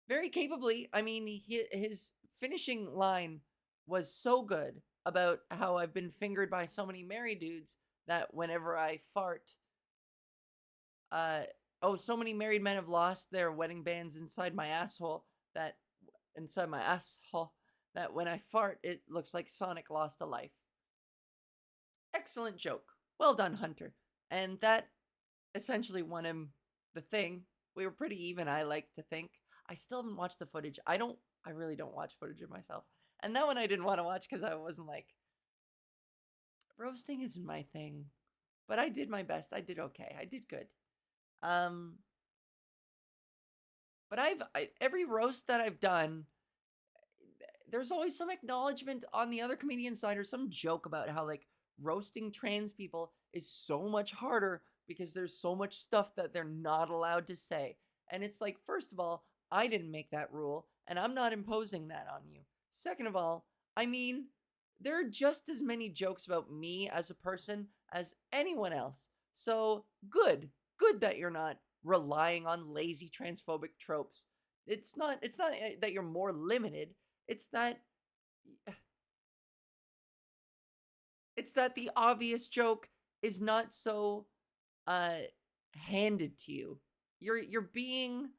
very capably. I mean, his finishing line was so good about how I've been fingered by so many married dudes that whenever I fart, so many married men have lost their wedding bands inside my asshole, that when I fart, it looks like Sonic lost a life. Excellent joke. Well done, Hunter. And that essentially won him the thing. We were pretty even, I like to think. I still haven't watched the footage. I really don't watch footage of myself. And that one I didn't want to watch because I wasn't like, roasting isn't my thing. But I did my best. I did okay. I did good. But every roast that I've done, there's always some acknowledgement on the other comedian side, or some joke about how, like, roasting trans people is so much harder because there's so much stuff that they're not allowed to say. And it's like, first of all, I didn't make that rule, and I'm not imposing that on you. Second of all, I mean, there are just as many jokes about me as a person as anyone else. So good that you're not relying on lazy transphobic tropes. It's not that you're more limited. It's that the obvious joke is not so handed to you. You're being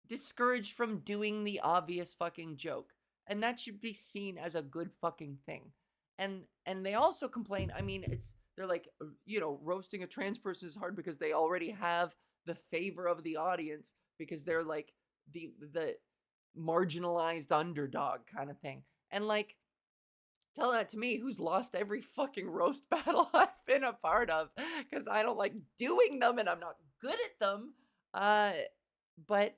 discouraged from doing the obvious fucking joke, and that should be seen as a good fucking thing. And they also complain, I mean, they're like, roasting a trans person is hard because they already have the favor of the audience, because they're like the marginalized underdog kind of thing. And like, tell that to me, who's lost every fucking roast battle I've been a part of, because I don't like doing them and I'm not good at them. Uh, but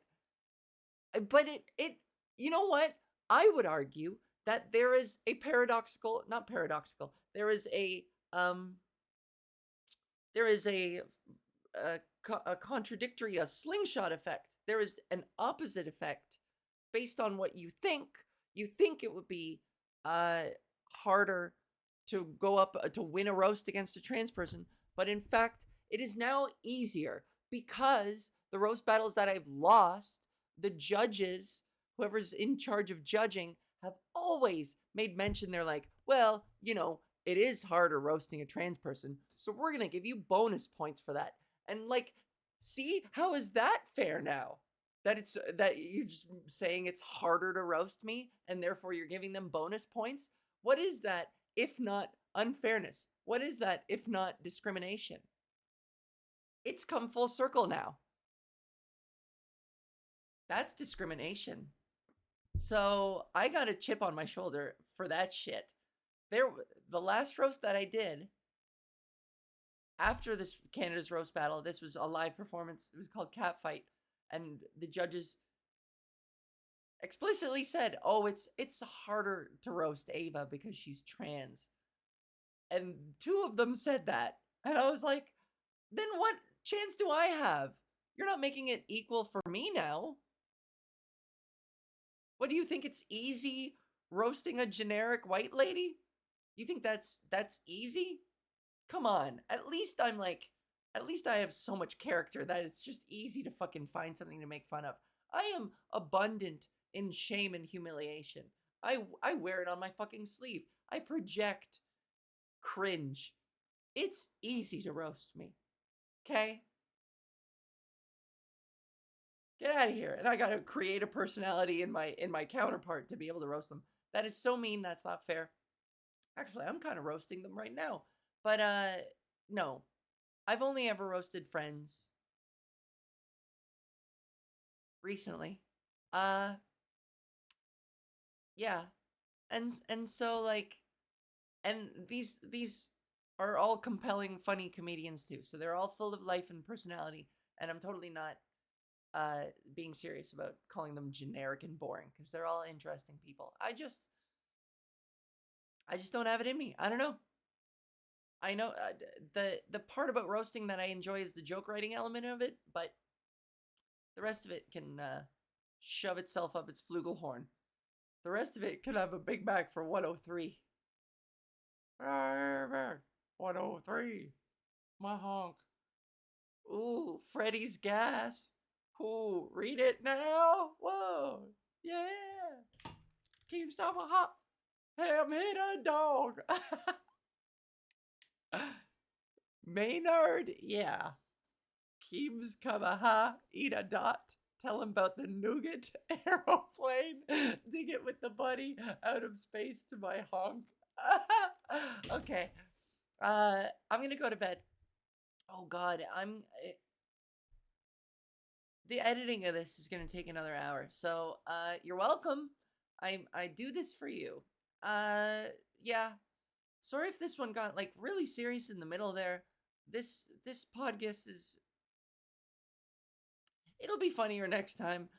it you know what? I would argue that there is a paradoxical, not paradoxical. Um there is a contradictory, a slingshot effect. There is an opposite effect based on what you think. You think it would be uh harder to go up to win a roast against a trans person, but in fact, it is now easier because the roast battles that I've lost, the judges, whoever's in charge of judging, have always made mention. They're like, well, it is harder roasting a trans person, so we're gonna give you bonus points for that. And like, see, how is that fair now? That you're just saying it's harder to roast me, and therefore you're giving them bonus points? What is that if not unfairness? What is that if not discrimination? It's come full circle now. That's discrimination. So I got a chip on my shoulder for that shit. The last roast that I did after this Canada's roast battle, this was a live performance. It was called Catfight, and the judges explicitly said, "Oh, it's harder to roast Ava because she's trans." And two of them said that, and I was like, "Then what chance do I have? You're not making it equal for me now." What do you think, it's easy roasting a generic white lady? You think that's easy? Come on. At least I have so much character that it's just easy to fucking find something to make fun of. I am abundant in shame and humiliation. I wear it on my fucking sleeve. I project cringe. It's easy to roast me. Okay? Get out of here. And I gotta create a personality in my counterpart to be able to roast them. That is so mean, that's not fair. Actually, I'm kind of roasting them right now. But no. I've only ever roasted friends recently. Uh yeah. And so like, and these are all compelling, funny comedians too. So they're all full of life and personality, and I'm totally not being serious about calling them generic and boring, because they're all interesting people. I just don't have it in me. I don't know. I know the part about roasting that I enjoy is the joke writing element of it, but the rest of it can shove itself up its flugelhorn. The rest of it can have a Big Mac for 103. 103. My honk. Ooh, Freddy's gas. Ooh, read it now. Whoa. Yeah. Keemstar my hot. Ham hit a dog. Maynard, yeah. Keems Kamaha, eat a dot. Tell him about the nougat aeroplane. Dig it with the buddy out of space to my honk. Okay. I'm gonna go to bed. Oh God, the editing of this is gonna take another hour. So you're welcome. I do this for you. Yeah. Sorry if this one got like really serious in the middle there. This PodGis is, it'll be funnier next time.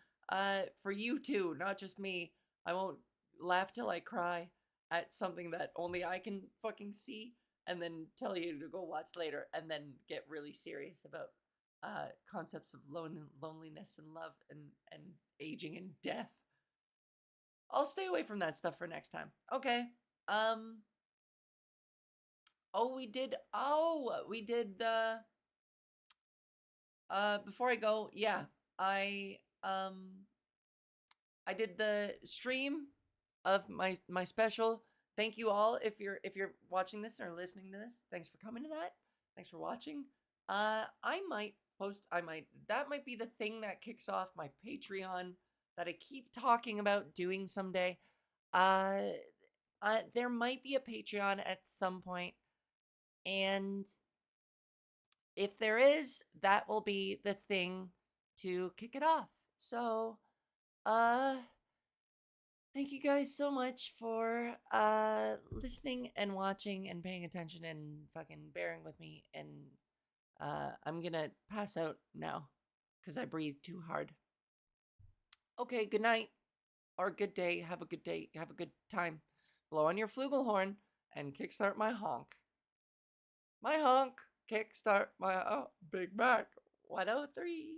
For you too, not just me. I won't laugh till I cry at something that only I can fucking see, and then tell you to go watch later, and then get really serious about concepts of loneliness and love and aging and death. I'll stay away from that stuff for next time. Okay. Oh, we did the before I go, yeah. I I did the stream of my special. Thank you all if you're watching this or listening to this. Thanks for coming to that. Thanks for watching. I might post, that might be the thing that kicks off my Patreon that I keep talking about doing someday. Uh there might be a Patreon at some point, and if there is, that will be the thing to kick it off. So, uh Thank you guys so much for listening and watching and paying attention and fucking bearing with me. And I'm gonna pass out now because I breathed too hard. Okay, good night or good day. Have a good day. Have a good time. Blow on your flugelhorn and kickstart my honk. My honk. Kickstart my Big Mac 103.